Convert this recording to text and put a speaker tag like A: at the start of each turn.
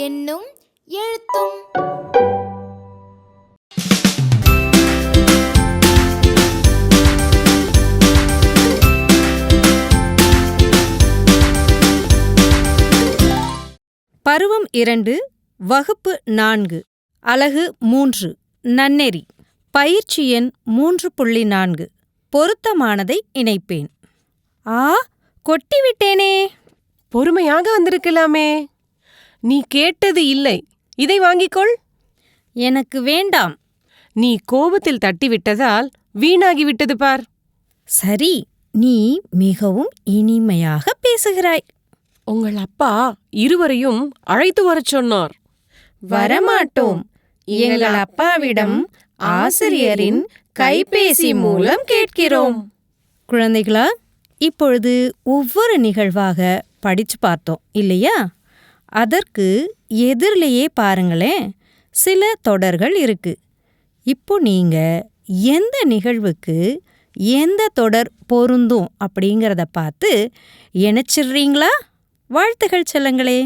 A: எண்ணும் எழுத்தும்.
B: பருவம் 2, வகுப்பு 4, அலகு 3, நன்னெறி. பயிற்சி எண் 3.4. பொருத்தமானதை இணைப்பேன். கொட்டிவிட்டேனே.
C: பொறுமையாக வந்திருக்கலாமே. நீ கேட்டது இல்லை, இதை வாங்கிக்கொள்.
B: எனக்கு வேண்டாம்.
C: நீ கோபத்தில் தட்டிவிட்டதால் வீணாகிவிட்டது பார்.
B: சரி, நீ மிகவும் இனிமையாக பேசுகிறாய்.
C: உங்கள் அப்பா இருவரையும் அழைத்து வரச் சொன்னார்.
B: வரமாட்டோம். எங்கள் அப்பாவிடம் ஆசிரியரின் கைபேசி மூலம் கேட்கிறோம். குழந்தைகளா, இப்பொழுது ஒவ்வொரு நிகழ்வாக படிச்சு பார்த்தோம் இல்லையா? அதற்கு எதிரிலேயே பாருங்களேன், சில தொடர்கள் இருக்கு. இப்போ நீங்க எந்த நிகழ்வுக்கு எந்த தொடர் பொருந்தும் அப்படிங்கிறத பார்த்து இணைச்சிடுறீங்களா? வாழ்த்துகள் செல்லங்களே.